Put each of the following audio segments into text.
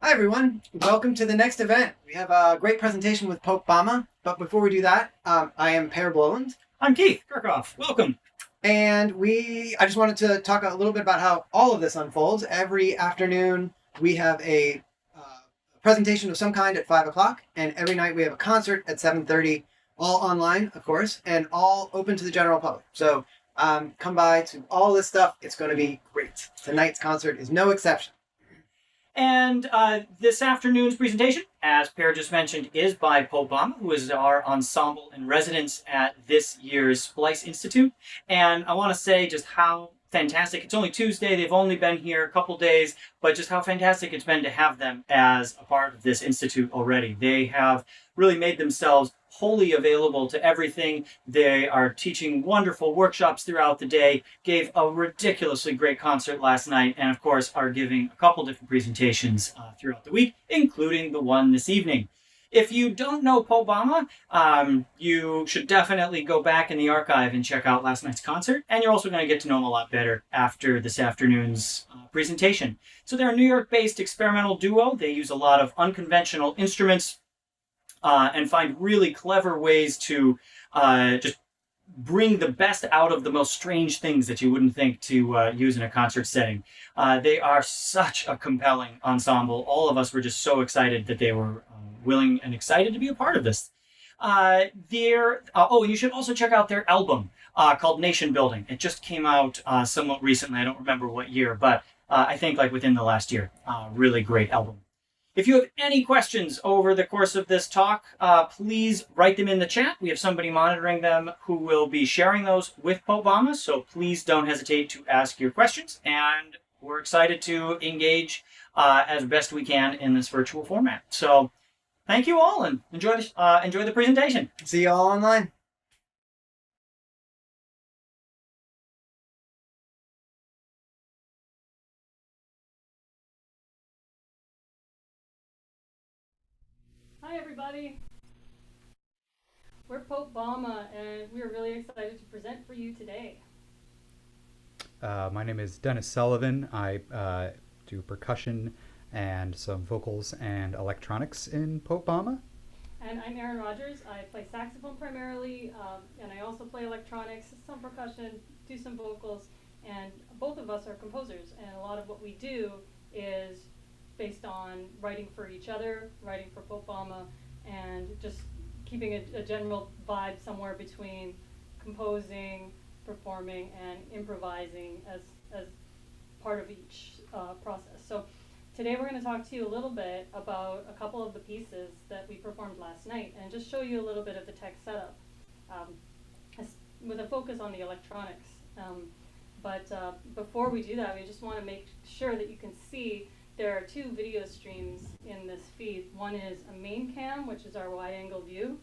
Hi everyone, welcome to the next event. We have a great presentation with Popebama, but before we do that, I am Per Bloland. I'm Keith Kirchhoff. Welcome. And I just wanted to talk a little bit about how all of this unfolds. Every afternoon we have a presentation of some kind at 5 o'clock, and every night we have a concert at 7:30, all online, of course, and all open to the general public. So come by to all this stuff. It's going to be great. Tonight's concert is no exception. And this afternoon's presentation, as Per just mentioned, is by Popebama, who is our ensemble in residence at this year's SPLICE Institute. And I want to say just how fantastic. It's only Tuesday. They've only been here a couple days, but just how fantastic it's been to have them as a part of this institute already. They have really made themselves wholly available to everything. They are teaching wonderful workshops throughout the day, gave a ridiculously great concert last night, and of course are giving a couple different presentations throughout the week, including the one this evening. If you don't know Popebama, you should definitely go back in the archive and check out last night's concert, and you're also going to get to know them a lot better after this afternoon's presentation. So they're a New York-based experimental duo. They use a lot of unconventional instruments and find really clever ways to just bring the best out of the most strange things that you wouldn't think to use in a concert setting. They are such a compelling ensemble. All of us were just so excited that they were willing and excited to be a part of this. And you should also check out their album called Nation Building. It just came out somewhat recently. I don't remember what year, but I think like within the last year. Really great album. If you have any questions over the course of this talk, please write them in the chat. We have somebody monitoring them who will be sharing those with Popebama, so please don't hesitate to ask your questions, and we're excited to engage as best we can in this virtual format. So thank you all, and enjoy the presentation. See you all online. Hi everybody, we're Popebama and we're really excited to present for you today. My name is Dennis Sullivan. I do percussion and some vocals and electronics in Popebama. And I'm Erin Rogers. I play saxophone primarily, and I also play electronics, some percussion, do some vocals, and both of us are composers, and a lot of what we do is based on writing for each other, writing for Popebama, and just keeping a general vibe somewhere between composing, performing, and improvising as part of each process. So today we're going to talk to you a little bit about a couple of the pieces that we performed last night and just show you a little bit of the tech setup with a focus on the electronics. But before we do that, we just want to make sure that you can see there are two video streams in this feed. One is a main cam, which is our wide angle view,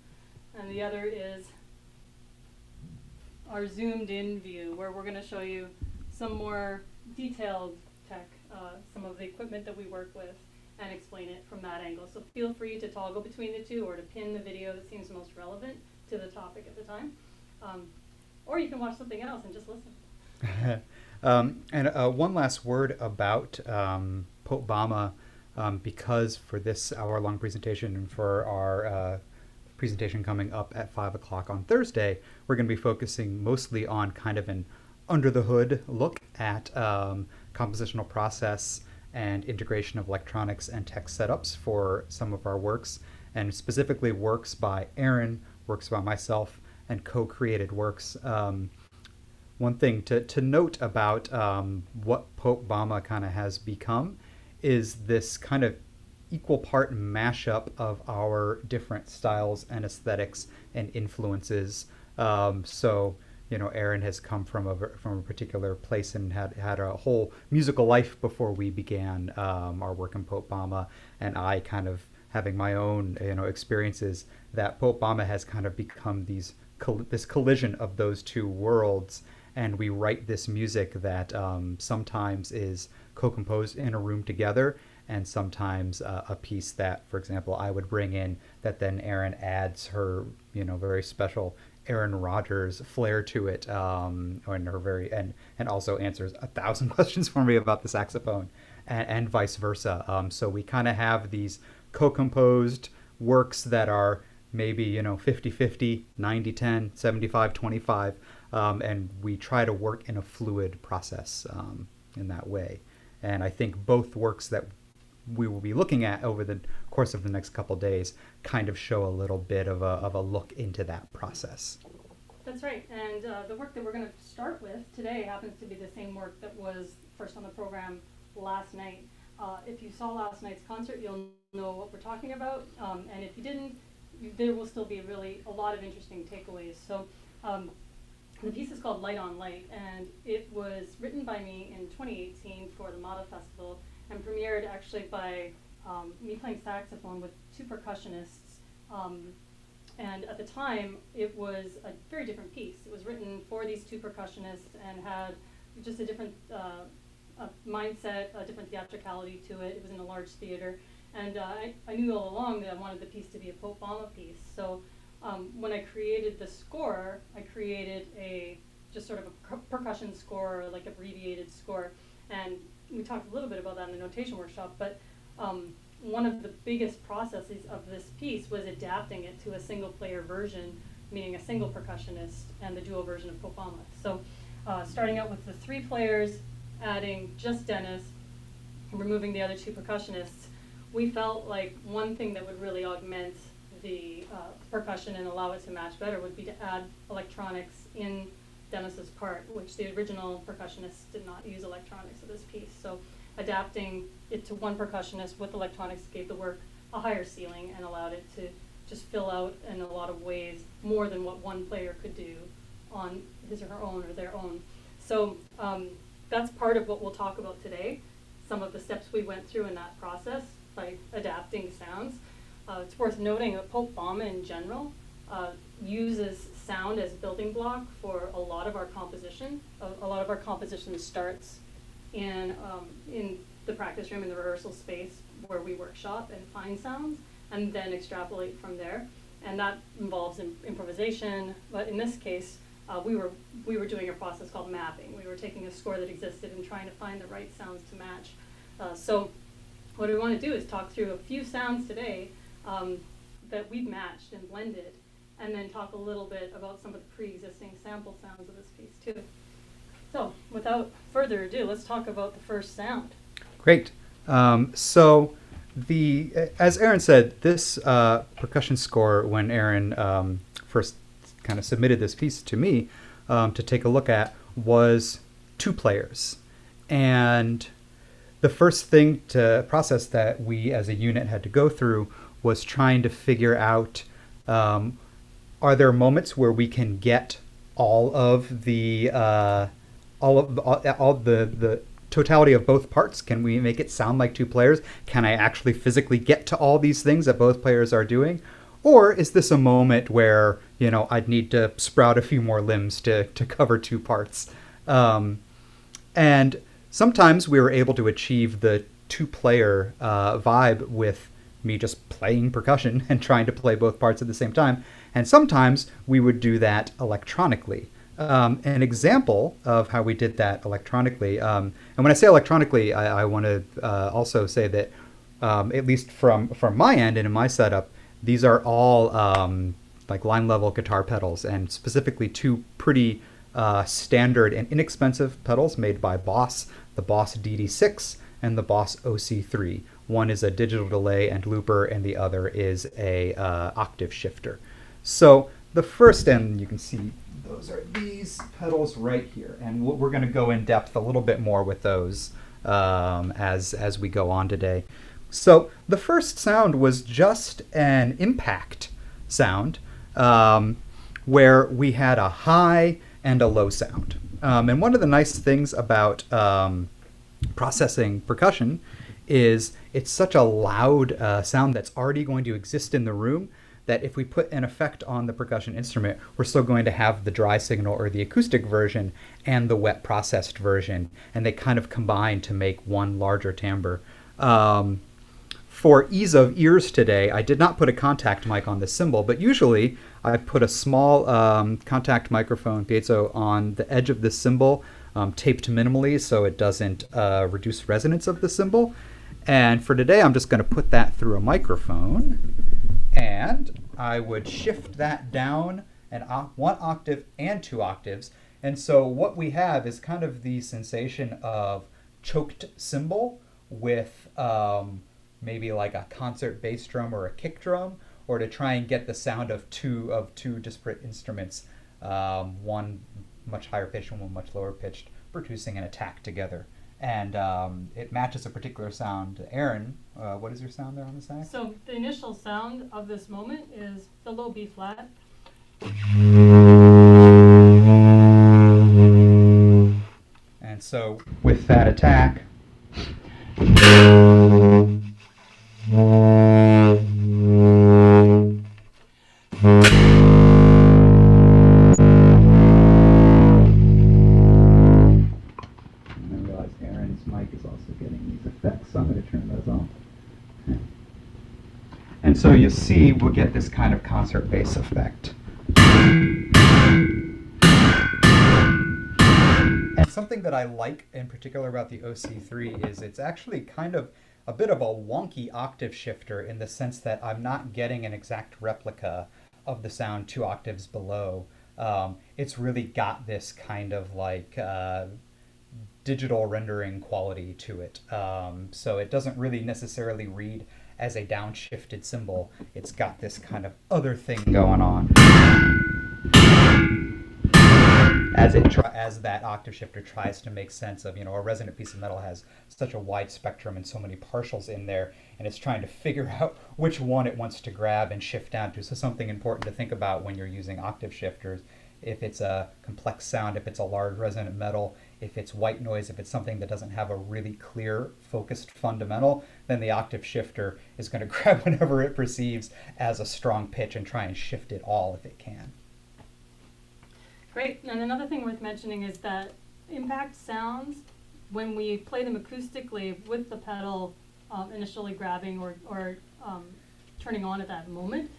and the other is our zoomed in view, where we're going to show you some more detailed tech, some of the equipment that we work with, and explain it from that angle. So feel free to toggle between the two or to pin the video that seems most relevant to the topic at the time. Or you can watch something else and just listen. And one last word about Popebama, because for this hour-long presentation and for our presentation coming up at 5 o'clock on Thursday, we're going to be focusing mostly on kind of an under-the-hood look at compositional process and integration of electronics and tech setups for some of our works, and specifically works by Erin, works by myself, and co-created works. One thing to note about what Popebama kind of has become is this kind of equal part mashup of our different styles and aesthetics and influences. So, you know, Erin has come from a particular place and had a whole musical life before we began our work in Popebama, and I kind of having my own, you know, experiences. That Popebama has kind of become this collision of those two worlds. And we write this music that sometimes is co-composed in a room together, and sometimes a piece that, for example, I would bring in that then Erin adds her, you know, very special Erin Rogers flair to it, and also answers 1,000 questions for me about the saxophone. and vice versa. So we kind of have these co-composed works that are maybe 50-50, 90-10, 75-25, and we try to work in a fluid process in that way. And I think both works that we will be looking at over the course of the next couple days kind of show a little bit of a look into that process. That's right, and the work that we're going to start with today happens to be the same work that was first on the program last night. If you saw last night's concert, you'll know what we're talking about, and if you didn't, there will still be really a lot of interesting takeaways. So the piece is called Light on Light, and it was written by me in 2018 for the Mata Festival, and premiered actually by me playing saxophone with two percussionists. And at the time, it was a very different piece. It was written for these two percussionists and had just a different mindset, a different theatricality to it. It was in a large theater. And I knew all along that I wanted the piece to be a Popebama piece. So when I created the score, I created just sort of a percussion score, or like abbreviated score. And we talked a little bit about that in the notation workshop, but one of the biggest processes of this piece was adapting it to a single player version, meaning a single percussionist, and the duo version of Popebama. So starting out with the 3 players, adding just Dennis, and removing the other 2 percussionists, we felt like one thing that would really augment the percussion and allow it to match better would be to add electronics in Dennis's part, which the original percussionists did not use electronics for this piece. So adapting it to one percussionist with electronics gave the work a higher ceiling and allowed it to just fill out in a lot of ways more than what one player could do on his or her own or their own. So that's part of what we'll talk about today, some of the steps we went through in that process by adapting sounds. It's worth noting that Popebama in general uses sound as building block for a lot of our composition. A lot of our composition starts in the practice room, in the rehearsal space where we workshop and find sounds, and then extrapolate from there. And that involves improvisation, but in this case, we were doing a process called mapping. We were taking a score that existed and trying to find the right sounds to match. So what we want to do is talk through a few sounds today that we've matched and blended, and then talk a little bit about some of the pre-existing sample sounds of this piece too. So without further ado, let's talk about the first sound. Great. So as Erin said, this percussion score, when Erin first kind of submitted this piece to me to take a look at, was 2 players. And the first thing to process that we as a unit had to go through was trying to figure out, are there moments where we can get all of the totality of both parts? Can we make it sound like 2 players? Can I actually physically get to all these things that both players are doing? Or is this a moment where, I'd need to sprout a few more limbs to cover 2 parts? And sometimes we were able to achieve the 2-player vibe with me just playing percussion and trying to play both parts at the same time. And sometimes we would do that electronically. An example of how we did that electronically, and when I say electronically, I want to also say that, at least from my end and in my setup, these are all like line level guitar pedals, and specifically 2 pretty standard and inexpensive pedals made by Boss, the Boss DD6 and the Boss OC3. One is a digital delay and looper, and the other is a octave shifter. So the first, and you can see those are these pedals right here, and we're going to go in depth a little bit more with those as we go on today. So the first sound was just an impact sound, where we had a high and a low sound. And one of the nice things about processing percussion is it's such a loud sound that's already going to exist in the room that if we put an effect on the percussion instrument, we're still going to have the dry signal or the acoustic version and the wet processed version, and they kind of combine to make one larger timbre. For ease of ears today, I did not put a contact mic on the cymbal, but usually I put a small contact microphone piezo on the edge of the cymbal taped minimally so it doesn't reduce resonance of the cymbal. And for today, I'm just going to put that through a microphone, and I would shift that down one octave and 2 octaves. And so what we have is kind of the sensation of choked cymbal with maybe like a concert bass drum or a kick drum, or to try and get the sound of two disparate instruments, one much higher pitched and one much lower pitched, producing an attack together. And it matches a particular sound. Erin, what is your sound there on the sax? So the initial sound of this moment is the low B flat. And so with that attack, and so you see we'll get this kind of concert bass effect. And something that I like in particular about the OC3 is it's actually kind of a bit of a wonky octave shifter, in the sense that I'm not getting an exact replica of the sound 2 octaves below. It's really got this kind of like digital rendering quality to it. So it doesn't really necessarily read as a downshifted cymbal. It's got this kind of other thing going on. As that octave shifter tries to make sense of, a resonant piece of metal has such a wide spectrum and so many partials in there, and it's trying to figure out which one it wants to grab and shift down to. So something important to think about when you're using octave shifters, if it's a complex sound, if it's a large resonant metal, if it's white noise, if it's something that doesn't have a really clear focused fundamental, then the octave shifter is going to grab whatever it perceives as a strong pitch and try and shift it all if it can. Great. And another thing worth mentioning is that impact sounds, when we play them acoustically with the pedal initially grabbing or turning on at that moment,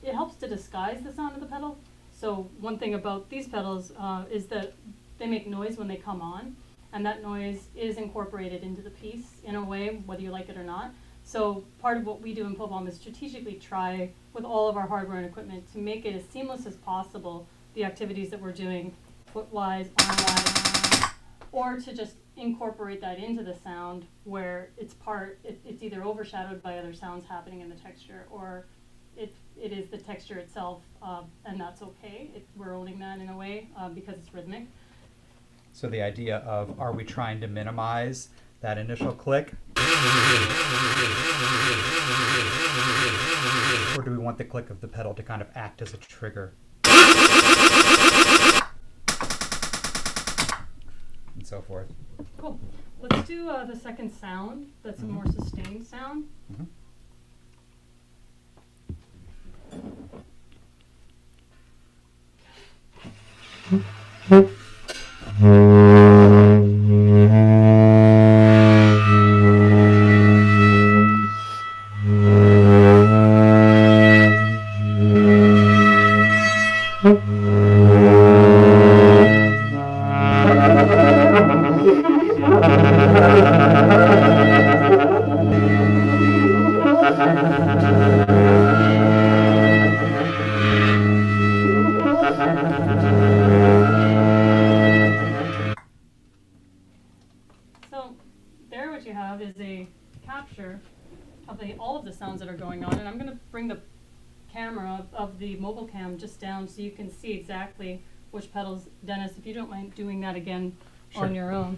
it helps to disguise the sound of the pedal. So one thing about these pedals is that they make noise when they come on, and that noise is incorporated into the piece in a way, whether you like it or not. So part of what we do in Popebama is strategically try with all of our hardware and equipment to make it as seamless as possible, the activities that we're doing, foot-wise, arm-wise, or to just incorporate that into the sound where it's either overshadowed by other sounds happening in the texture, or it is the texture itself, and that's okay. We're owning that in a way because it's rhythmic. So the idea of, are we trying to minimize that initial click? Or do we want the click of the pedal to kind of act as a trigger? And so forth. Cool. Let's do the second sound. That's a more sustained sound. So there what you have is a capture of all of the sounds that are going on, and I'm going to bring the camera of the mobile cam just down so you can see exactly which pedals. Dennis, if you don't mind doing that again on your own.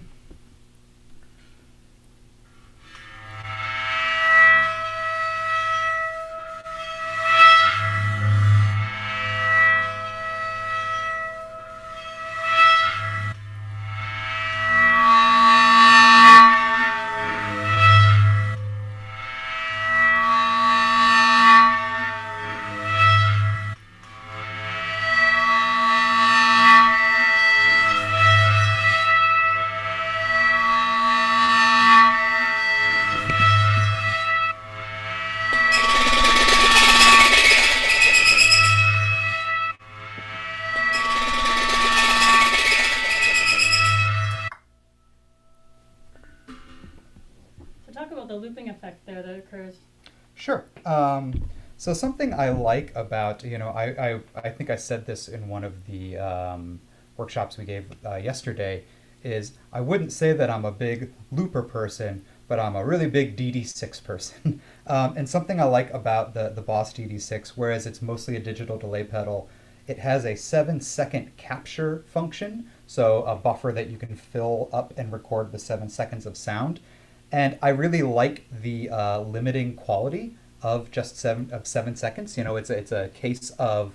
the looping effect there that occurs? Sure. So something I like about, I think I said this in one of the workshops we gave yesterday, is I wouldn't say that I'm a big looper person, but I'm a really big DD6 person. And something I like about the Boss DD6, whereas it's mostly a digital delay pedal, it has a 7-second capture function, so a buffer that you can fill up and record the 7 seconds of sound. And I really like the limiting quality of just 7 seconds. It's a case of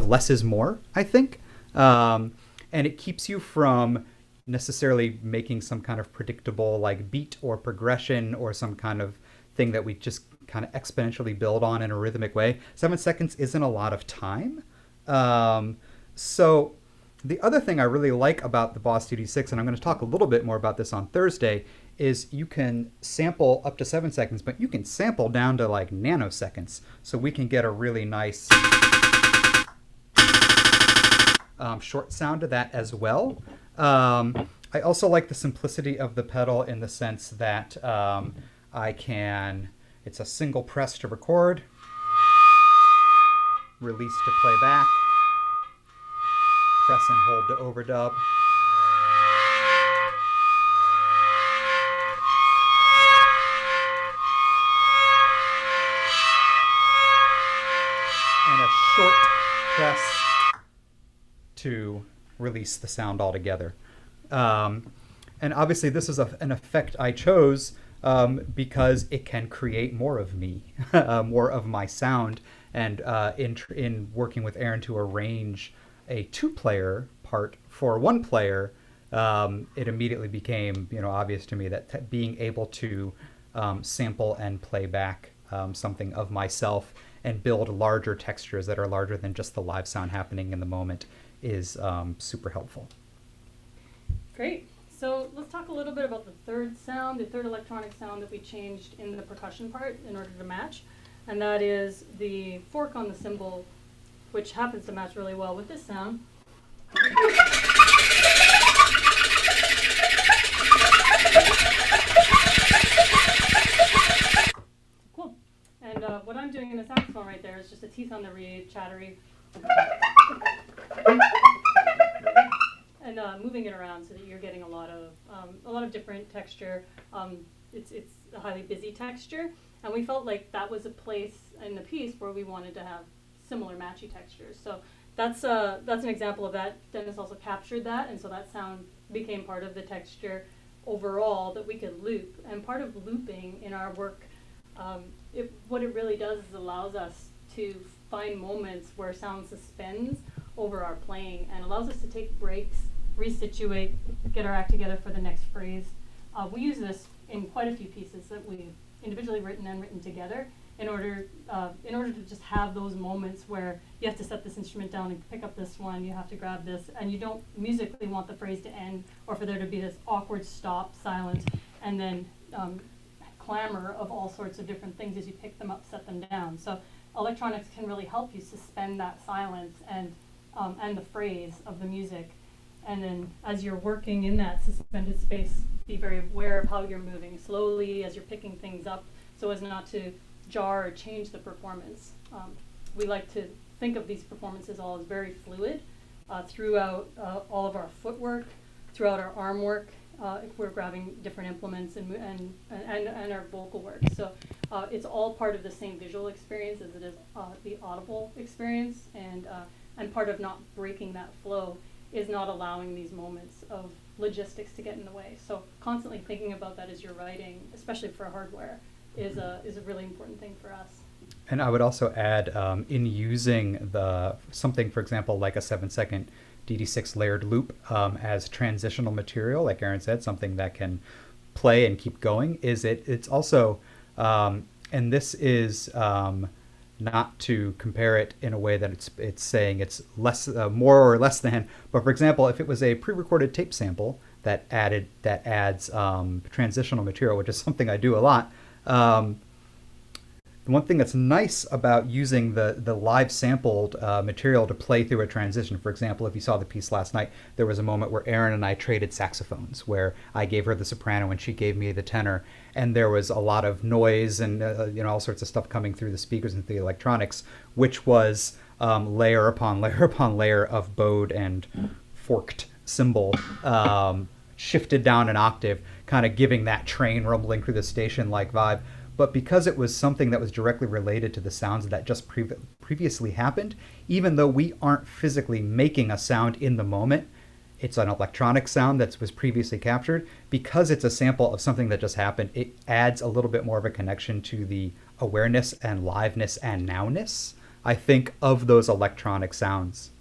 less is more, I think. And it keeps you from necessarily making some kind of predictable like beat or progression or some kind of thing that we just kind of exponentially build on in a rhythmic way. 7 seconds isn't a lot of time. So the other thing I really like about the Boss DD6, and I'm going to talk a little bit more about this on Thursday, is you can sample up to 7 seconds, but you can sample down to like nanoseconds. So we can get a really nice short sound to that as well. I also like the simplicity of the pedal in the sense that it's a single press to record, release to play back, press and hold to overdub. And a short press to release the sound altogether. And obviously this is an effect I chose because it can create more of me, more of my sound. And in working with Erin to arrange a 2-player part for 1 player, it immediately became obvious to me that being able to sample and play back something of myself and build larger textures that are larger than just the live sound happening in the moment is super helpful. Great. So let's talk a little bit about the third electronic sound that we changed in the percussion part in order to match. And that is the fork on the cymbal, which happens to match really well with this sound. Cool. And what I'm doing in the saxophone right there is just a teeth on the reed, chattery. And moving it around so that you're getting a lot of different texture. It's a highly busy texture, and we felt like that was a place in the piece where we wanted to have similar matchy textures. So that's an example of that. Dennis also captured that, and so that sound became part of the texture overall that we could loop. And part of looping in our work, what it really does is allows us to find moments where sound suspends over our playing and allows us to take breaks, resituate, get our act together for the next phrase. We use this in quite a few pieces that we've individually written and written together in order to just have those moments where you have to set this instrument down and pick up this one, you have to grab this, and you don't musically want the phrase to end or for there to be this awkward stop, silence, and then clamor of all sorts of different things as you pick them up, set them down. So electronics can really help you suspend that silence and the phrase of the music. And then as you're working in that suspended space, be very aware of how you're moving slowly as you're picking things up so as not to jar or change the performance. We like to think of these performances all as very fluid throughout all of our footwork, throughout our arm work, if we're grabbing different implements and our vocal work. So it's all part of the same visual experience as it is the audible experience, and part of not breaking that flow is not allowing these moments of logistics to get in the way. So constantly thinking about that as you're writing, especially for hardware, is a really important thing for us. And I would also add, in using something, for example, like a 7-second DD6 layered loop as transitional material, like Erin said, something that can play and keep going, it's also, and this is not to compare it in a way that it's saying it's less, more or less than, but for example, if it was a pre-recorded tape sample that adds transitional material, which is something I do a lot, the one thing that's nice about using the live sampled material to play through a transition, for example, if you saw the piece last night, there was a moment where Erin and I traded saxophones, where I gave her the soprano and she gave me the tenor, and there was a lot of noise and all sorts of stuff coming through the speakers and through the electronics, which was layer upon layer upon layer of bowed and forked cymbal, shifted down an octave, kind of giving that train rumbling through the station like vibe. But because it was something that was directly related to the sounds that just previously happened, even though we aren't physically making a sound in the moment, it's an electronic sound that was previously captured. Because it's a sample of something that just happened, it adds a little bit more of a connection to the awareness and liveness and nowness, I think, of those electronic sounds.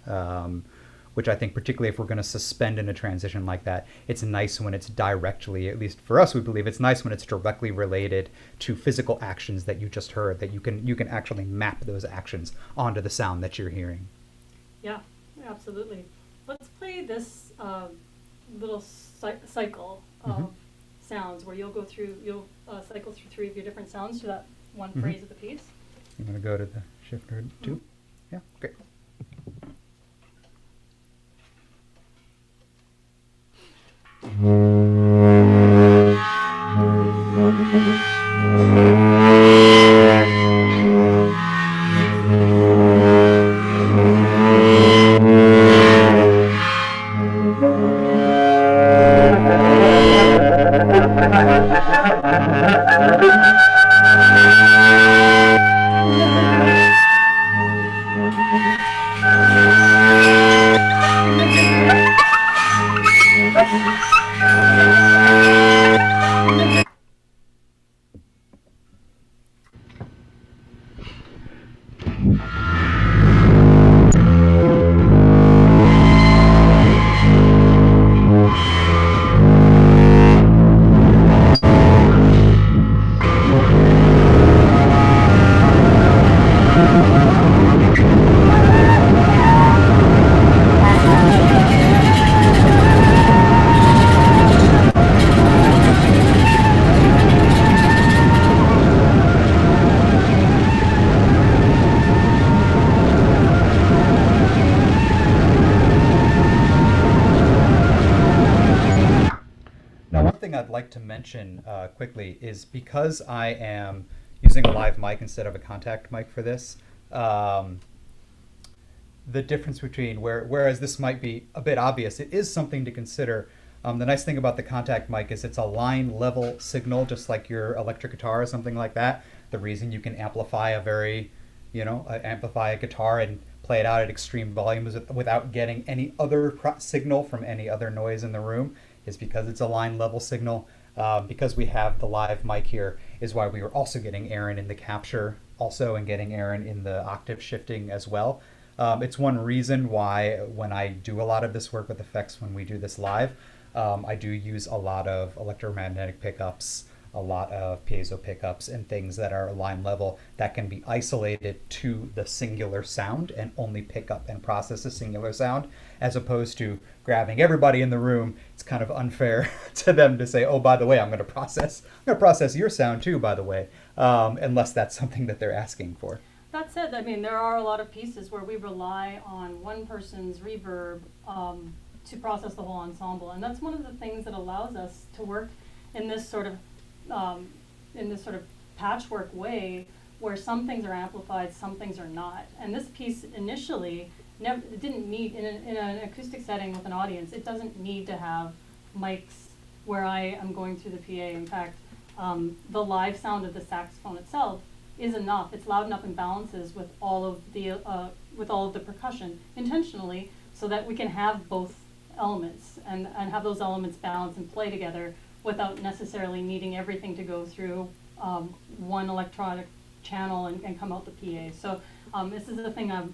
Which I think, particularly if we're going to suspend in a transition like that, it's nice when it's directly, at least for us, we believe it's nice when it's directly related to physical actions that you just heard, that you can actually map those actions onto the sound that you're hearing. Yeah, absolutely. Let's play this little cycle of sounds where you'll cycle through 3 of your different sounds to that one phrase of the piece. I'm going to go to the shifter too. Yeah, great. To mention quickly is, because I am using a live mic instead of a contact mic for this, the difference between whereas this might be a bit obvious, it is something to consider. The nice thing about the contact mic is it's a line level signal, just like your electric guitar or something like that. The reason you can amplify amplify a guitar and play it out at extreme volumes without getting any other signal from any other noise in the room is because it's a line level signal. Because we have the live mic here is why we were also getting Erin in the capture also and getting Erin in the octave shifting as well. It's one reason why when I do a lot of this work with effects, when we do this live, I do use a lot of electromagnetic pickups, a lot of piezo pickups and things that are line level that can be isolated to the singular sound and only pick up and process a singular sound, as opposed to grabbing everybody in the room. It's kind of unfair to them to say, oh, by the way, I'm going to process your sound too, by the way, unless that's something that they're asking for. That said, I mean, there are a lot of pieces where we rely on one person's reverb to process the whole ensemble, and that's one of the things that allows us to work in this sort of patchwork way, where some things are amplified, some things are not. And this piece initially it didn't need, in an acoustic setting with an audience, it doesn't need to have mics where I am going through the PA. In fact, the live sound of the saxophone itself is enough. It's loud enough and balances with all of the percussion intentionally, so that we can have both elements and have those elements balance and play together without necessarily needing everything to go through one electronic channel and come out the PA. So this is the thing I've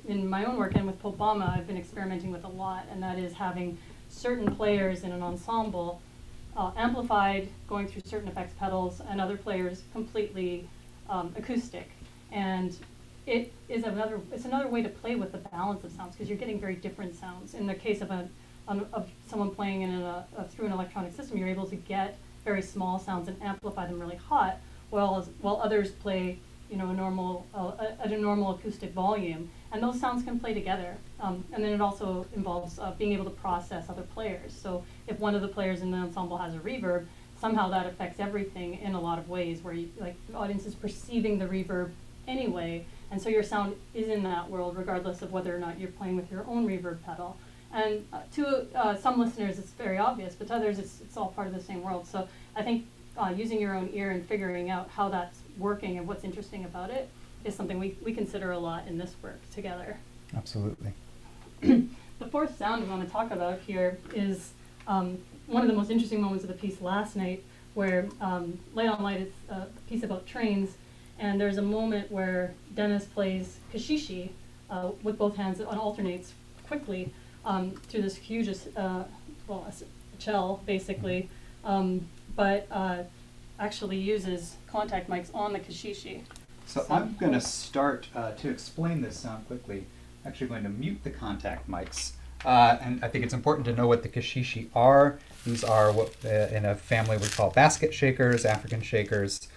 in my own work, and with Popebama I've been experimenting with a lot, and that is having certain players in an ensemble amplified, going through certain effects pedals, and other players completely acoustic. And it's another way to play with the balance of sounds, because you're getting very different sounds. In the case of someone playing through an electronic system, you're able to get very small sounds and amplify them really hot, while others play a normal at a normal acoustic volume, and those sounds can play together. And then it also involves being able to process other players. So if one of the players in the ensemble has a reverb, somehow that affects everything in a lot of ways, where the audience is perceiving the reverb anyway, and so your sound is in that world regardless of whether or not you're playing with your own reverb pedal. And to some listeners it's very obvious, but to others it's all part of the same world. So I think using your own ear and figuring out how that's working and what's interesting about it is something we consider a lot in this work together. Absolutely. The fourth sound we want to talk about here is one of the most interesting moments of the piece last night, where Lay on Light is a piece about trains, and there's a moment where Dennis plays kashishi with both hands, on alternates quickly through this huge, a shell basically, but actually uses contact mics on the kashishi. So I'm going to start to explain this sound quickly. Actually going to mute the contact mics. And I think it's important to know what the kashishi are. These are what in a family we call basket shakers, African shakers.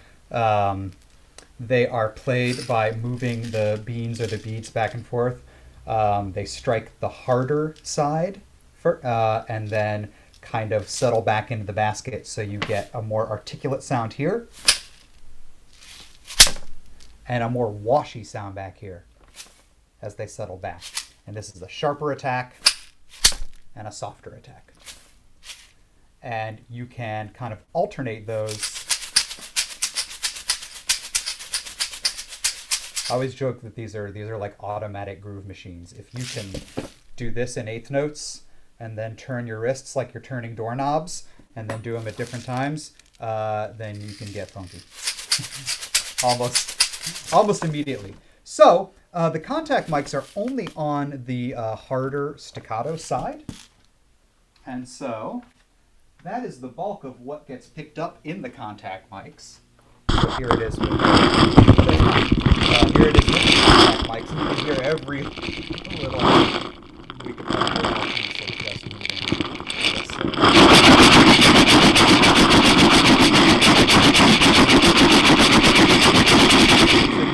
They are played by moving the beans or the beads back and forth. They strike the harder side and then kind of settle back into the basket, so you get a more articulate sound here and a more washy sound back here as they settle back. And this is a sharper attack and a softer attack. And you can kind of alternate those. I always joke that these are like automatic groove machines. If you can do this in eighth notes and then turn your wrists like you're turning doorknobs and then do them at different times, then you can get funky. almost immediately. So the contact mics are only on the harder staccato side. And so that is the bulk of what gets picked up in the contact mics. So here it is with the contact mics. And you can hear every little, we could probably piece of just moving.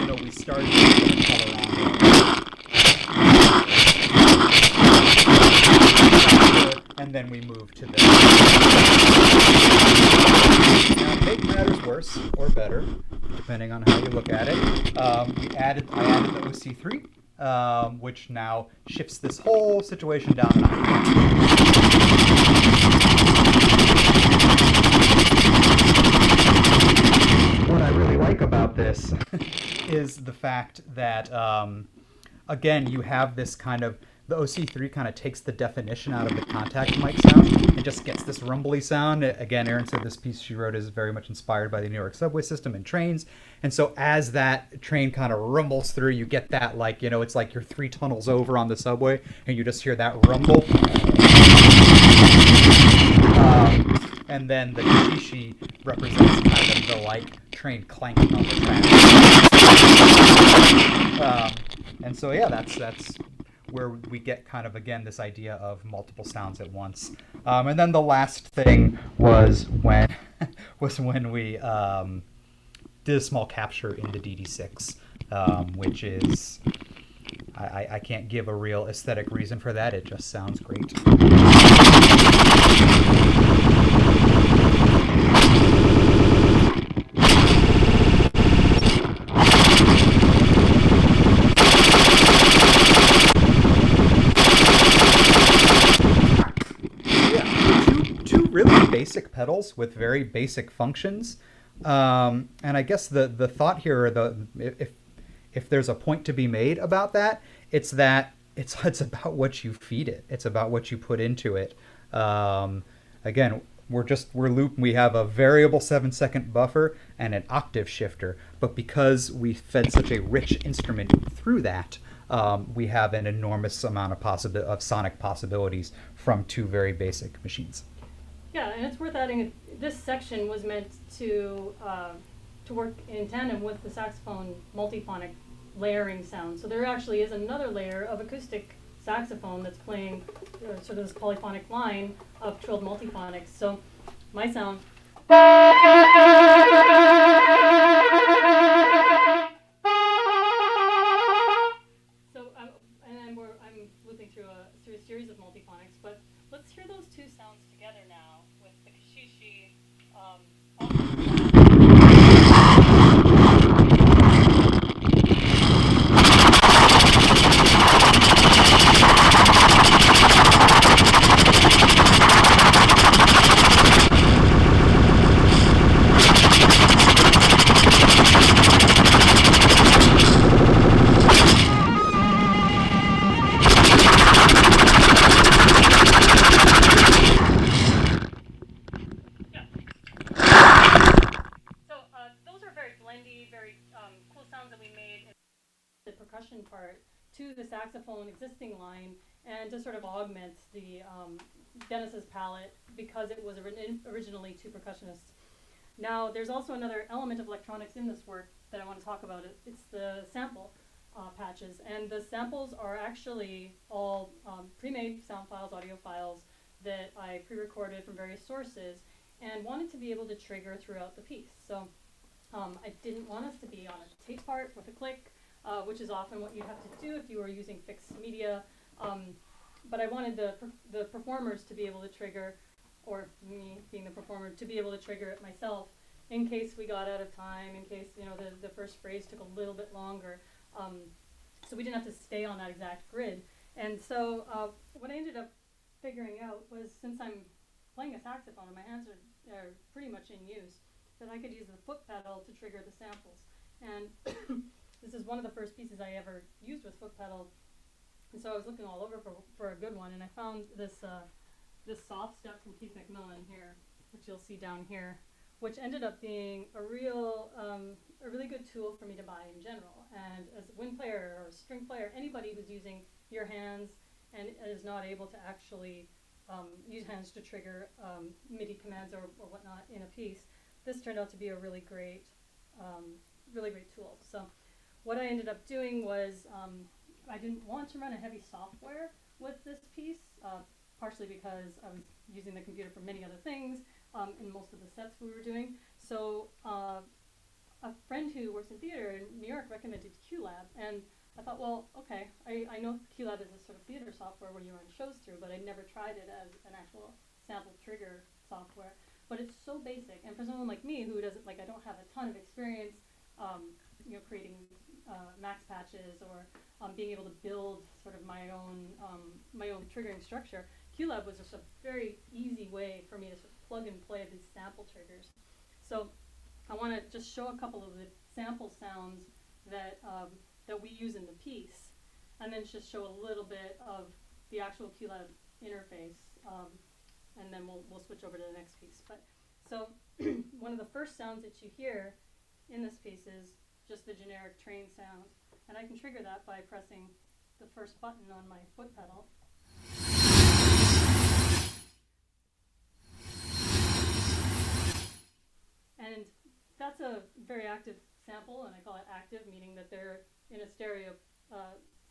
So, we started with color around, and then we moved to this. Now, to make matters worse or better, depending on how you look at it, I added the OC3, which now shifts this whole situation down a notch. What I really like about this is the fact that, again, you have this kind of, the OC3 kind of takes the definition out of the contact mic sound and just gets this rumbly sound. Again, Erin said this piece she wrote is very much inspired by the New York subway system and trains. And so as that train kind of rumbles through, you get that, like, it's like you're 3 tunnels over on the subway and you just hear that rumble. And then the kashishi represents kind of the train clanking on the track. And so, yeah, that's where we get kind of, again, this idea of multiple sounds at once. And then the last thing was when we did a small capture in the DD6, which is, I can't give a real aesthetic reason for that. It just sounds great. Basic pedals with very basic functions, and I guess the thought here, if there's a point to be made about that, it's that it's about what you feed it. It's about what you put into it. Again, we have a variable 7-second buffer and an octave shifter, but because we fed such a rich instrument through that, we have an enormous amount of sonic possibilities from 2 very basic machines. Yeah, and it's worth adding, this section was meant to work in tandem with the saxophone multiphonic layering sound. So there actually is another layer of acoustic saxophone that's playing sort of this polyphonic line of trilled multiphonics. So my sound now with the kashishi. Percussion part to the saxophone existing line and to sort of augment the Dennis's palette because it was originally two percussionists. Now there's also another element of electronics in this work that I want to talk about. It's the sample patches, and the samples are actually all pre-made sound files, audio files that I pre-recorded from various sources and wanted to be able to trigger throughout the piece. So I didn't want us to be on a tape part with a click, which is often what you have to do if you were using fixed media. But I wanted the performers to be able to trigger, or me being the performer, to be able to trigger it myself in case we got out of time, in case the first phrase took a little bit longer. So we didn't have to stay on that exact grid. And so what I ended up figuring out was, since I'm playing a saxophone and my hands are pretty much in use, that I could use the foot pedal to trigger the samples. And this is one of the first pieces I ever used with foot pedal, and so I was looking all over for a good one, and I found this this soft step from Keith McMillan here, which you'll see down here, which ended up being a really good tool for me to buy in general. And as a wind player or a string player, anybody who's using your hands and is not able to actually use hands to trigger MIDI commands or whatnot in a piece, this turned out to be a really great tool. So what I ended up doing was I didn't want to run a heavy software with this piece, partially because I was using the computer for many other things in most of the sets we were doing. So a friend who works in theater in New York recommended QLab, and I thought, well, okay, I know QLab is a sort of theater software where you run shows through, but I'd never tried it as an actual sample trigger software. But it's so basic, and for someone like me who doesn't, I don't have a ton of experience creating max patches or being able to build sort of my own triggering structure, QLab was just a very easy way for me to sort of plug and play these sample triggers. So I want to just show a couple of the sample sounds that we use in the piece, and then just show a little bit of the actual QLab interface, and then we'll switch over to the next piece. But so one of the first sounds that you hear in this piece is just the generic train sound, and I can trigger that by pressing the first button on my foot pedal. And that's a very active sample, and I call it active, meaning that they're in a stereo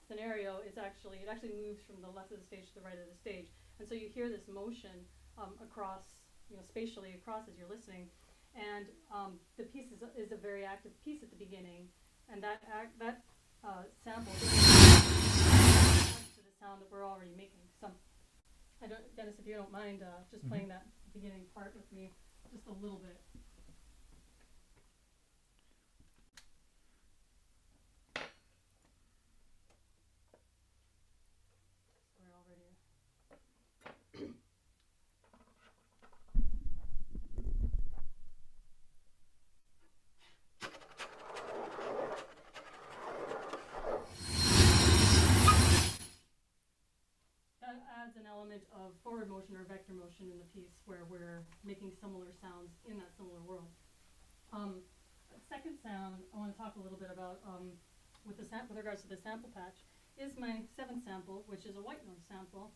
scenario. It actually moves from the left of the stage to the right of the stage, and so you hear this motion across, spatially across as you're listening. And the piece is a very active piece at the beginning, and that sample is to the sound that we're already making. So, Dennis, if you don't mind, just playing that beginning part with me just a little bit. So we're already. An element of forward motion or vector motion in the piece where we're making similar sounds in that similar world. Second sound I want to talk a little bit about with regards to the sample patch is my seventh sample, which is a white noise sample.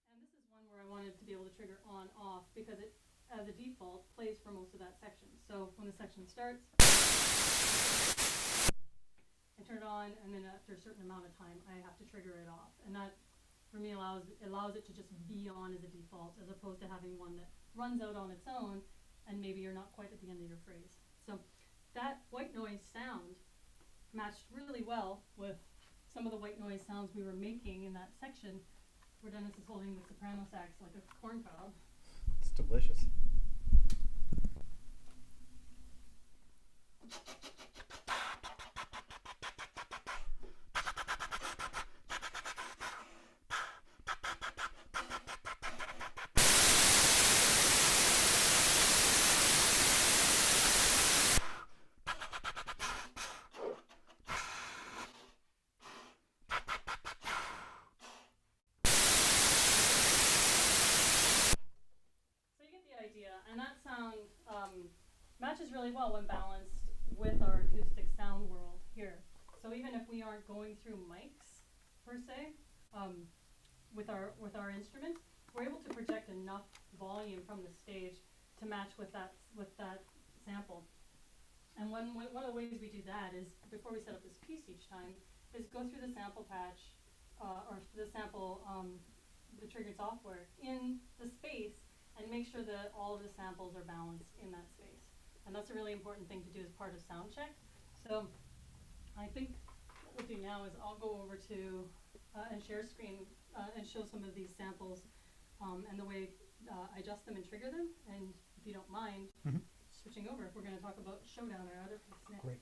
And this is one where I wanted to be able to trigger on off because it, as a default, plays for most of that section. So when the section starts, I turn it on, and then after a certain amount of time, I have to trigger it off. And that, for me, allows it to just be on as a default, as opposed to having one that runs out on its own, and maybe you're not quite at the end of your phrase. So that white noise sound matched really well with some of the white noise sounds we were making in that section where Dennis is holding the soprano sax like a corn cob. It's delicious. And that sound matches really well when balanced with our acoustic sound world here. So even if we aren't going through mics per se, with our instruments, we're able to project enough volume from the stage to match with that sample. And one of the ways we do that is, before we set up this piece each time, is go through the sample patch or the sample the triggered software in the space and make sure that all of the samples are balanced in that space. And that's a really important thing to do as part of sound check. So I think what we'll do now is I'll go over to and share screen and show some of these samples and the way I adjust them and trigger them. And if you don't mind switching over, we're going to talk about Showdown, our other piece next. Great.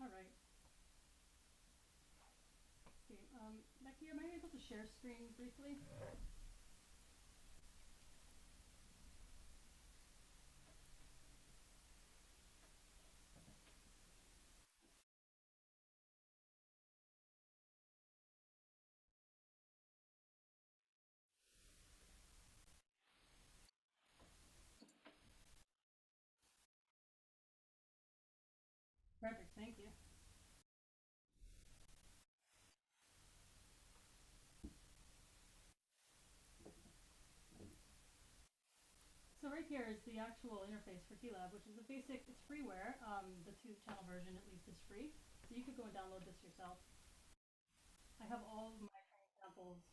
All right. See, Becky, am I able to share screen briefly? Perfect, thank you. So right here is the actual interface for KeyLab, which is a basic, it's freeware. The 2-channel version at least is free. So you could go and download this yourself. I have all of my training samples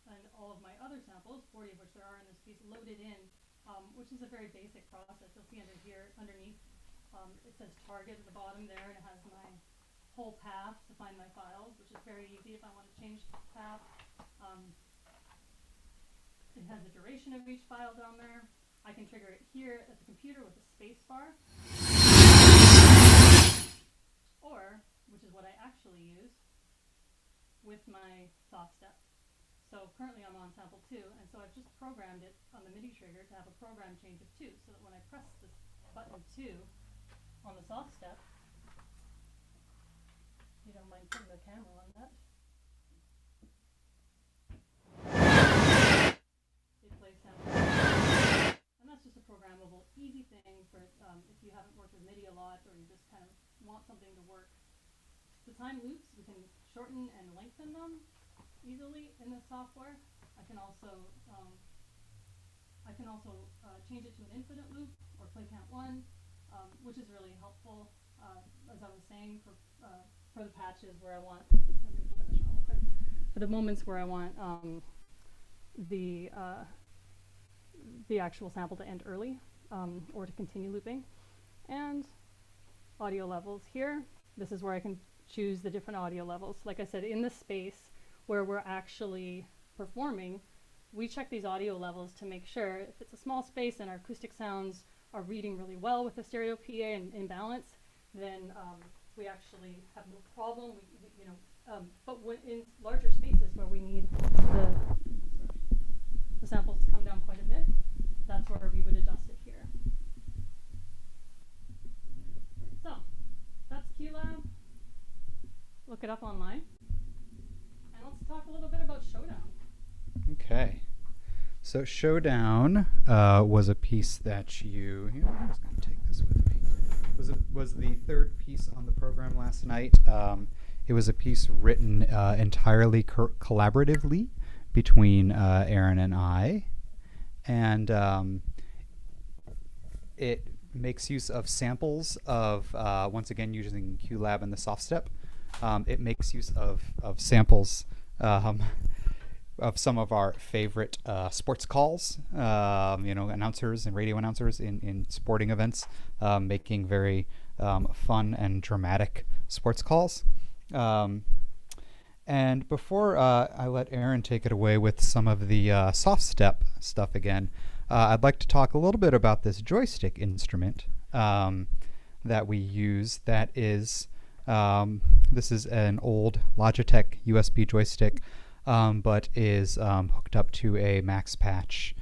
and all of my other samples, 40 of which there are in this piece, loaded in, which is a very basic process. You'll see underneath, it says target at the bottom there, and it has my whole path to find my files, which is very easy if I want to change the path. It has the duration of each file down there. I can trigger it here at the computer with a space bar. Or, which is what I actually use, with my soft step. So currently I'm on sample 2, and so I've just programmed it on the MIDI trigger to have a program change of 2, so that when I press this button 2 on the soft step, if you don't mind putting the camera on that, it plays sample. And that's just a programmable, easy thing for if you haven't worked with MIDI a lot, or you just kind of want something to work. The time loops, we can shorten and lengthen them easily in the software. I can also change it to an infinite loop or play count 1, which is really helpful. As I was saying, for the patches where I want, let me finish real quick. For the moments where I want the actual sample to end early or to continue looping, and audio levels here. This is where I can choose the different audio levels. Like I said, in the space where we're actually performing, we check these audio levels to make sure if it's a small space and our acoustic sounds are reading really well with the stereo PA and in balance, then we actually have no problem. But when in larger spaces where we need the samples to come down quite a bit, that's where we would adjust it here. So that's KeyLab. Look it up online. And let's talk a little bit about Showdown. Okay. So Showdown was a piece that you, I'm just going to take this with me, was the third piece on the program last night. It was a piece written entirely collaboratively between Erin and I. And it makes use of samples of, once again, using QLab and the soft step. It makes use of samples of some of our favorite sports calls, announcers and radio announcers in sporting events, making very fun and dramatic sports calls. And before I let Erin take it away with some of the soft step stuff again, I'd like to talk a little bit about this joystick instrument that we use. That is, this is an old Logitech USB joystick, but is hooked up to a max patch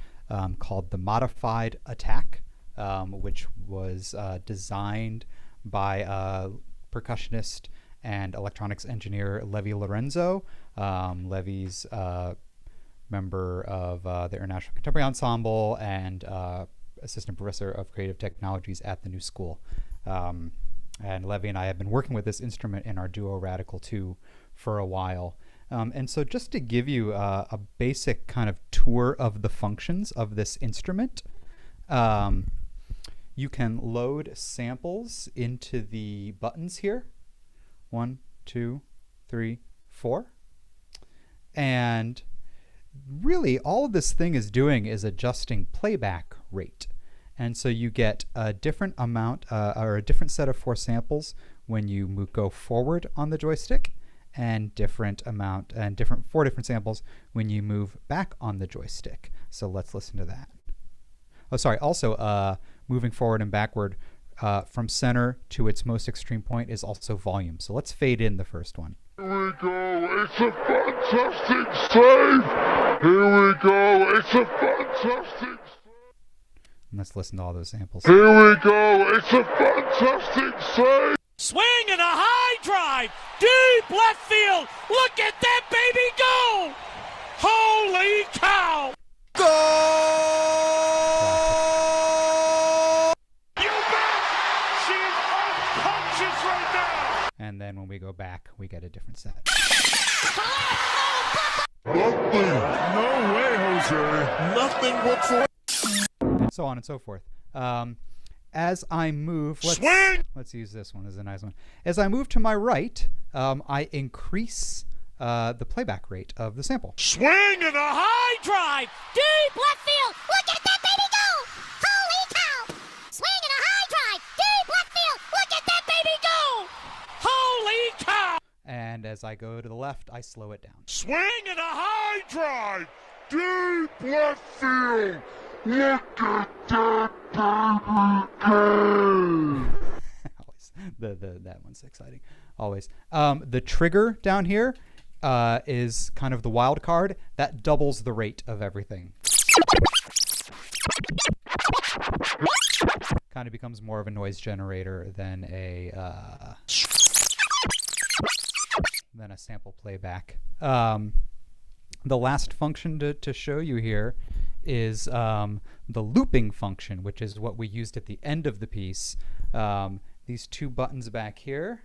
called the Modified Attack, which was designed by percussionist and electronics engineer Levi Lorenzo. Levi's member of the International Contemporary Ensemble and assistant professor of creative technologies at the New School. And Levi and I have been working with this instrument in our duo Radical 2 for a while. And so just to give you a basic kind of tour of the functions of this instrument, you can load samples into the buttons here. 1, 2, 3, 4. And really all this thing is doing is adjusting playback rate. And so you get a different amount or a different set of 4 samples when you go forward on the joystick, and 4 different samples when you move back on the joystick. So let's listen to that. Oh, sorry. Also, moving forward and backward from center to its most extreme point is also volume. So let's fade in the first one. Here we go, it's a fantastic save! Here we go, it's a fantastic save! And let's listen to all those samples. Here we go, it's a fantastic save! Swing and a high drive, deep left field. Look at that baby go! Holy cow! Go! You bet! She is unconscious right now! And then when we go back, we get a different set. Nothing! No way, Jose! Nothing whatsoever! And so on and so forth. As I move, let's use this one as a nice one. As I move to my right, I increase the playback rate of the sample. Swing and a high drive, Deep left field. Look at that baby go! Holy cow! Swing and a high drive. Deep left field. Look at that baby go! holy cow! And as I go to the left, I slow it down. Swing and a high drive, Deep left field! Look at that baby go! Always. That one's exciting. Always. The trigger down here is kind of the wild card. That doubles the rate of everything. Kind of becomes more of a noise generator than a sample playback. The last function to show you here is the looping function, which is what we used at the end of the piece. These two buttons back here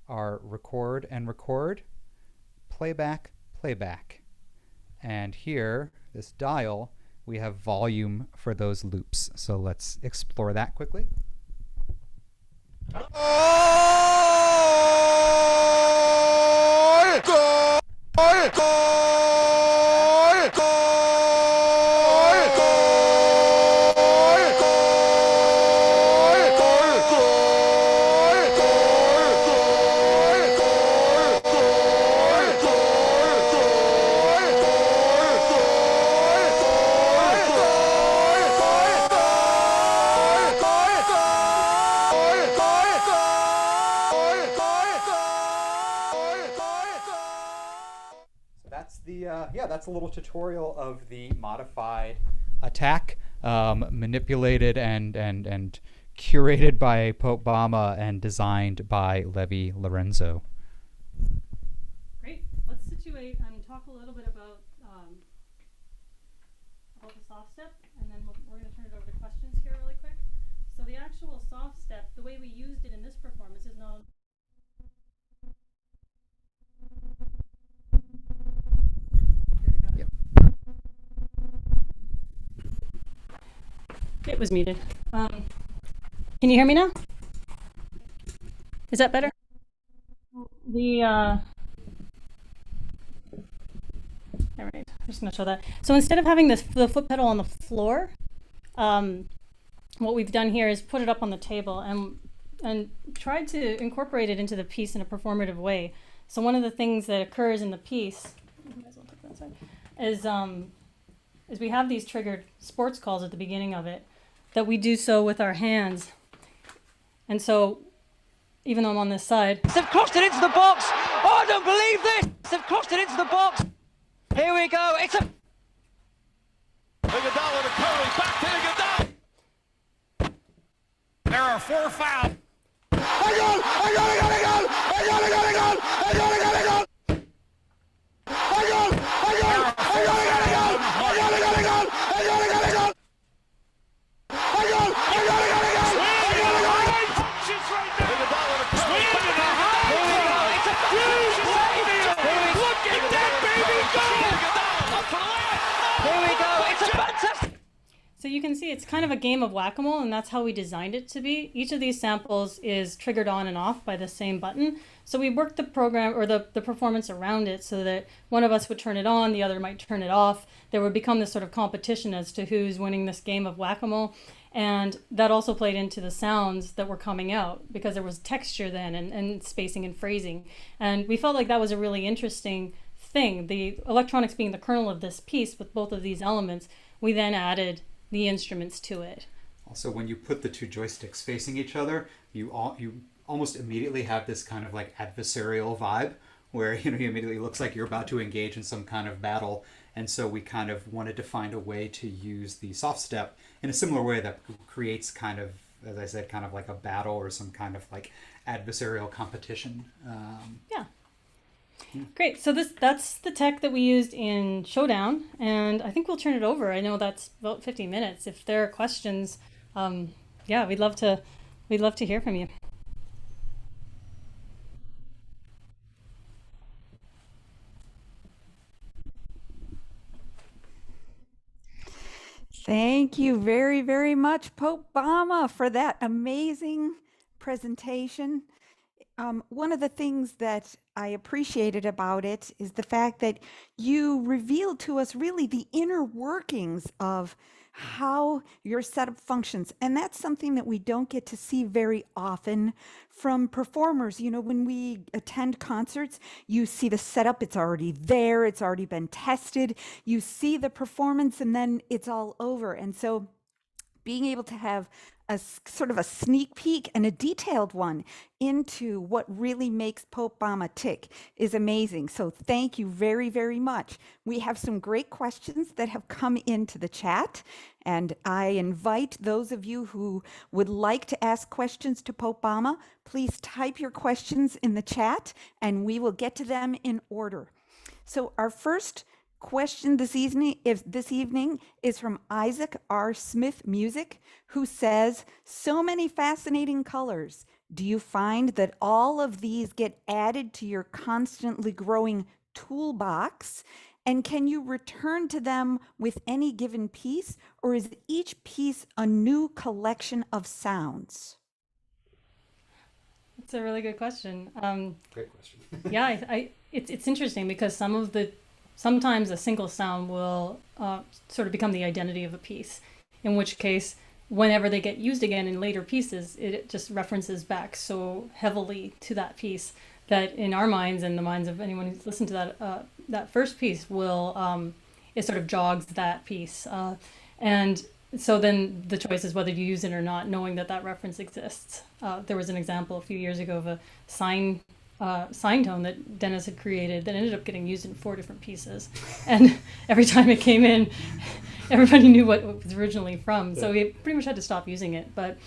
are record and record, playback, playback. And here, this dial, we have volume for those loops. So let's explore that quickly. That's a little tutorial of the modified attack, manipulated and curated by Popebama and designed by Levi Lorenzo. Great. Let's situate and talk a little bit about the soft step, and then we're going to turn it over to questions here really quick. So the actual soft step, the way we used it in this performance is not. It was muted. Can you hear me now? Is that better? All right, I'm just going to show that. So instead of having the foot pedal on the floor, what we've done here is put it up on the table and tried to incorporate it into the piece in a performative way. So one of the things that occurs in the piece is we have these triggered sports calls at the beginning of it, that we do so with our hands. And so, even though I'm on this side, They've crossed it into the box. Oh, I don't believe this. They've crossed it into the box. Here we go. It's a... Iguodala to Curry, back to Iguodala. There are 4 fouls. so you can see it's kind of a game of whack-a-mole, and that's how we designed it to be. Each of these samples is triggered on and off by the same button. So we worked the program or the performance around it so that one of us would turn it on, the other might turn it off. There would become this sort of competition as to who's winning this game of whack-a-mole. And that also played into the sounds that were coming out because there was texture then and spacing and phrasing. And we felt like that was a really interesting thing. The electronics being the kernel of this piece with both of these elements, we then added the instruments to it. Also, when you put the two joysticks facing each other, you almost immediately have this kind of like adversarial vibe where you immediately looks like you're about to engage in some kind of battle. And so we kind of wanted to find a way to use the soft step in a similar way that creates kind of, as I said, kind of like a battle or some kind of like adversarial competition. Yeah. Great. So that's the tech that we used in Showdown, and I think we'll turn it over. I know that's about 50 minutes. If there are questions, yeah, we'd love to hear from you. Thank you very, very much, Popebama, for that amazing presentation. One of the things that I appreciated about it is the fact that you revealed to us really the inner workings of how your setup functions. And that's something that we don't get to see very often from performers. When we attend concerts, you see the setup, it's already there, it's already been tested. You see the performance and then it's all over. And so being able to have a sort of a sneak peek and a detailed one into what really makes Popebama tick is amazing. So thank you very, very much. We have some great questions that have come into the chat, and I invite those of you who would like to ask questions to Popebama, please type your questions in the chat and we will get to them in order. So our first question this evening is from Isaac R. Smith Music, who says, so many fascinating colors. Do you find that all of these get added to your constantly growing toolbox? And can you return to them with any given piece, or is each piece a new collection of sounds? That's a really good question. Great question. Yeah, it's interesting because sometimes a single sound will sort of become the identity of a piece, in which case, whenever they get used again in later pieces, it just references back so heavily to that piece that in our minds and the minds of anyone who's listened to that first piece will, it sort of jogs that piece. And so then the choice is whether you use it or not, knowing that reference exists. There was an example a few years ago of a sine tone that Dennis had created that ended up getting used in 4 different pieces. And every time it came in, everybody knew what it was originally from. So we pretty much had to stop using it. But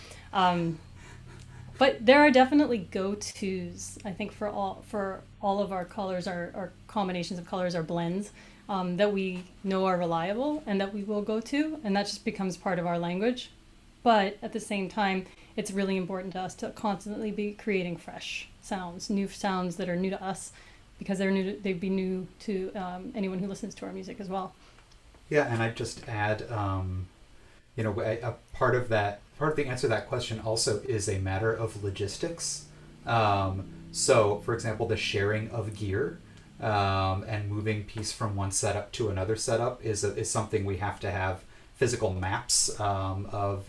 there are definitely go-tos, I think, for all of our colors, our combinations of colors, our blends, that we know are reliable and that we will go to. And that just becomes part of our language. But at the same time, it's really important to us to constantly be creating fresh sounds, new sounds that are new to us, because they'd be new to anyone who listens to our music as well. Yeah, and I'd just add, a part of the answer to that question also is a matter of logistics. So, for example, the sharing of gear and moving piece from one setup to another setup is something we have to have physical maps of,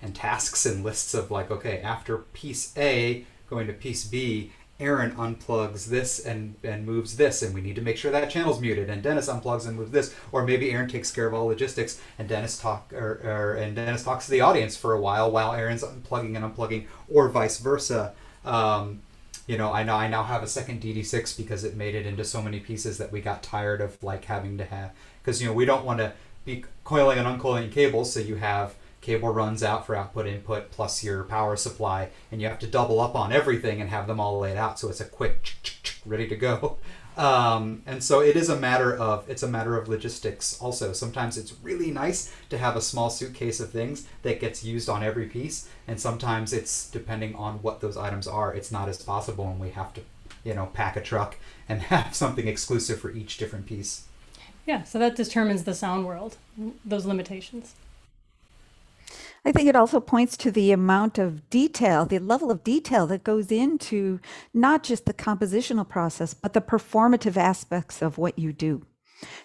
and tasks and lists of like, okay, after piece A going to piece B, Erin unplugs this and moves this, and we need to make sure that channel's muted, and Dennis unplugs and moves this, or maybe Erin takes care of all logistics and Dennis talks to the audience for a while Erin's unplugging and unplugging, or vice versa. I now have a second DD6 because it made it into so many pieces that we got tired of like having to have, because we don't want to be coiling and uncoiling cables, so you have cable runs out for output input plus your power supply, and you have to double up on everything and have them all laid out so it's a quick ready to go. And so it is a matter of logistics also. Sometimes it's really nice to have a small suitcase of things that gets used on every piece, and sometimes it's, depending on what those items are, it's not as possible, and we have to pack a truck and have something exclusive for each different piece. Yeah, so that determines the sound world, those limitations. I think it also points to the amount of detail, the level of detail that goes into not just the compositional process, but the performative aspects of what you do.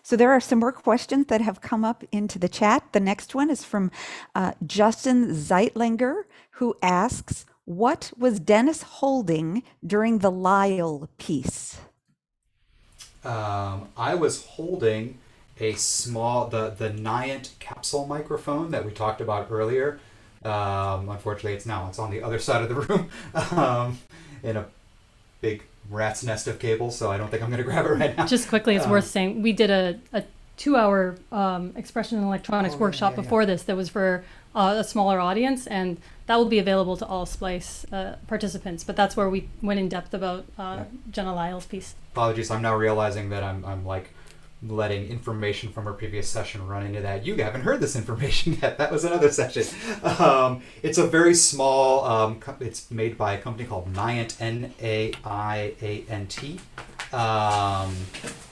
So there are some more questions that have come up into the chat. The next one is from Justin Zeitlinger, who asks, what was Dennis holding during the Lyle piece? I was holding a small, the Niant capsule microphone that we talked about earlier. Unfortunately, it's on the other side of the room in a big rat's nest of cables, so I don't think I'm going to grab it right now. Just quickly, it's worth saying, we did a 2-hour expression in electronics workshop before this that was for a smaller audience, and that will be available to all SPLICE participants, but that's where we went in depth about Jenna Lyle's piece. Apologies, I'm now realizing that I'm like letting information from our previous session run into that. You haven't heard this information yet. That was another session. It's a very small, it's made by a company called Niant, N-A-I-A-N-T.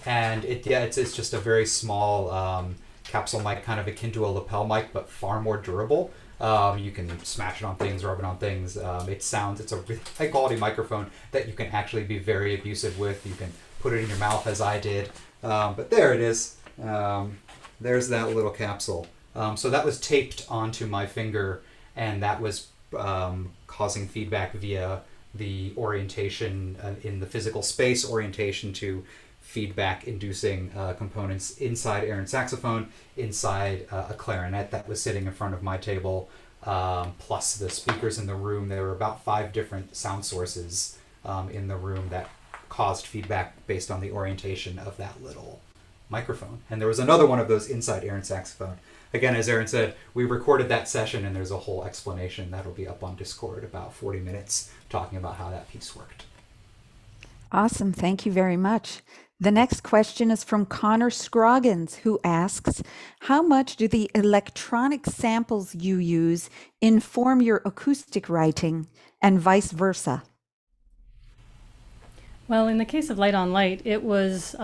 And it's just a very small capsule mic, kind of akin to a lapel mic, but far more durable. You can smash it on things, rub it on things. It's a really high quality microphone that you can actually be very abusive with. You can put it in your mouth, as I did. But there it is. There's that little capsule. So that was taped onto my finger, and that was causing feedback via the orientation in the physical space, orientation to feedback inducing components inside Erin's saxophone, inside a clarinet that was sitting in front of my table, plus the speakers in the room. There were about 5 different sound sources in the room that caused feedback based on the orientation of that little microphone. And there was another one of those inside Erin's saxophone. Again, as Erin said, we recorded that session, and there's a whole explanation that'll be up on Discord, about 40 minutes, talking about how that piece worked. Awesome. Thank you very much. The next question is from Connor Scroggins, who asks, how much do the electronic samples you use inform your acoustic writing, and vice versa? Well, in the case of Light on Light, it was,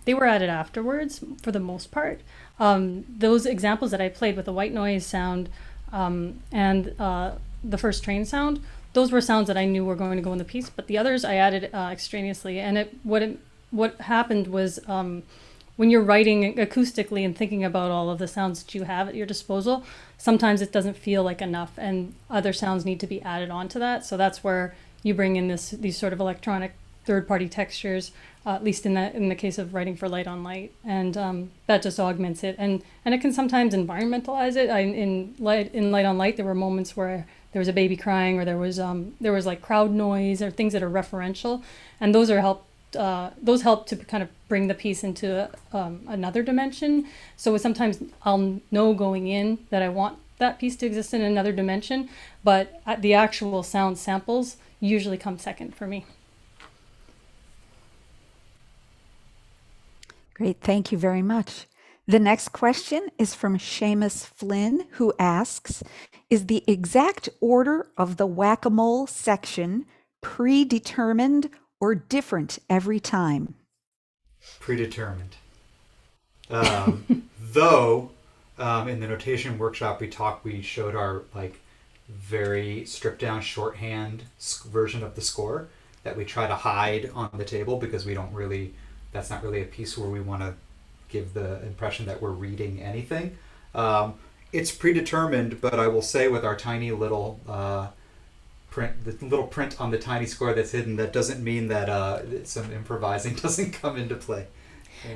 they were added afterwards for the most part. Those examples that I played with the white noise sound and the first train sound, those were sounds that I knew were going to go in the piece, but the others I added extraneously. And what happened was when you're writing acoustically and thinking about all of the sounds that you have at your disposal, sometimes it doesn't feel like enough, and other sounds need to be added onto that. So that's where you bring in these sort of electronic third-party textures, at least in the case of writing for Light on Light, and that just augments it, and it can sometimes environmentalize it. In Light on Light, there were moments where there was a baby crying, or there was like crowd noise, or things that are referential, and those help to kind of bring the piece into another dimension. So sometimes I'll know going in that I want that piece to exist in another dimension, but the actual sound samples usually come second for me. Great, thank you very much. The next question is from Seamus Flynn, who asks, is the exact order of the whack-a-mole section predetermined or different every time? Predetermined. Though In the notation workshop, we showed our like very stripped down shorthand version of the score that we try to hide on the table because that's not really a piece where we want to give the impression that we're reading anything. It's predetermined, but I will say with our tiny little print, the little print on the tiny score that's hidden, that doesn't mean that some improvising doesn't come into play.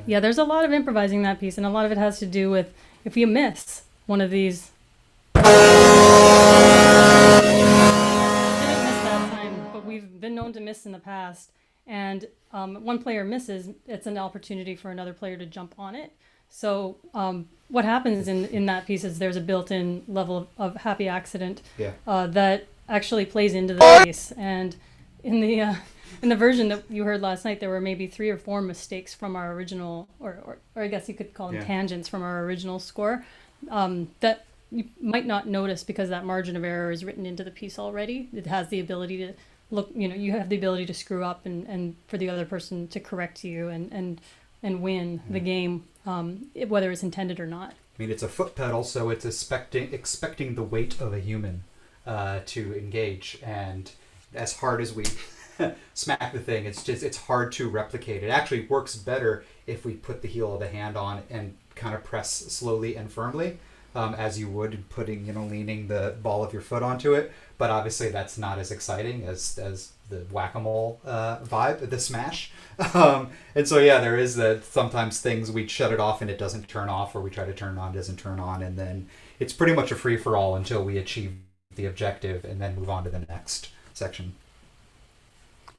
Yeah, there's a lot of improvising in that piece, and a lot of it has to do with if you miss one of these. Didn't miss that time, but we've been known to miss in the past. And one player misses, it's an opportunity for another player to jump on it. So what happens in that piece is there's a built-in level of happy accident that actually plays into the piece. And in the version that you heard last night, there were maybe 3 or 4 mistakes from our original, or I guess you could call them tangents from our original score, that you might not notice because that margin of error is written into the piece already. It has the ability to look, you have the ability to screw up and for the other person to correct you and win the game, whether it's intended or not. I mean, it's a foot pedal, so it's expecting the weight of a human to engage, and as hard as we smack the thing, it's hard to replicate. It actually works better if we put the heel of the hand on and kind of press slowly and firmly, as you would leaning the ball of your foot onto it. But obviously that's not as exciting as the whack-a-mole vibe, the smash. And so there is that sometimes things we shut it off and it doesn't turn off, or we try to turn it on, doesn't turn on, and then it's pretty much a free-for-all until we achieve the objective and then move on to the next section.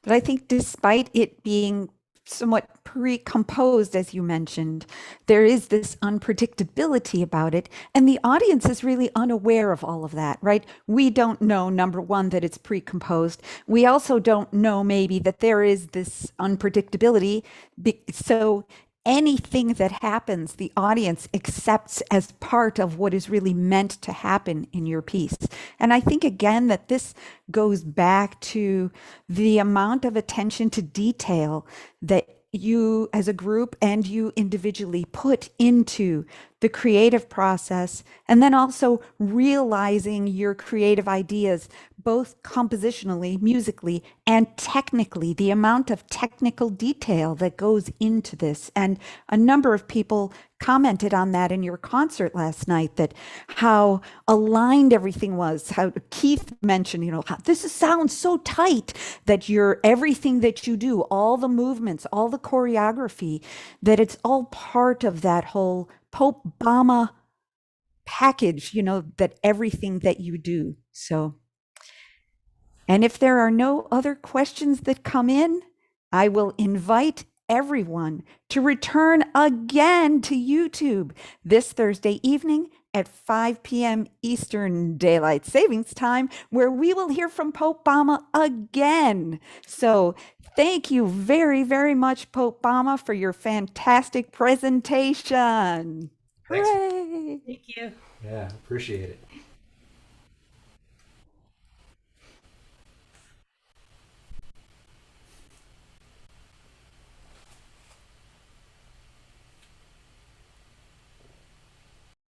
But I think despite it being somewhat pre-composed, as you mentioned, there is this unpredictability about it, and the audience is really unaware of all of that, right? We don't know, number one, that it's pre-composed. We also don't know maybe that there is this unpredictability. So anything that happens, the audience accepts as part of what is really meant to happen in your piece. And I think, again, that this goes back to the amount of attention to detail that you as a group and you individually put into the creative process, and then also realizing your creative ideas, both compositionally, musically, and technically, the amount of technical detail that goes into this. And a number of people commented on that in your concert last night, that how aligned everything was, how Keith mentioned, how this sounds so tight that everything that you do, all the movements, all the choreography, that it's all part of that whole Popebama package, that everything that you do. So, and if there are no other questions that come in, I will invite everyone to return again to YouTube this Thursday evening at 5 p.m. Eastern Daylight Savings Time, where we will hear from Popebama again. So thank you very, very much, Popebama, for your fantastic presentation. Thanks. Hooray! Thank you. Yeah, appreciate it.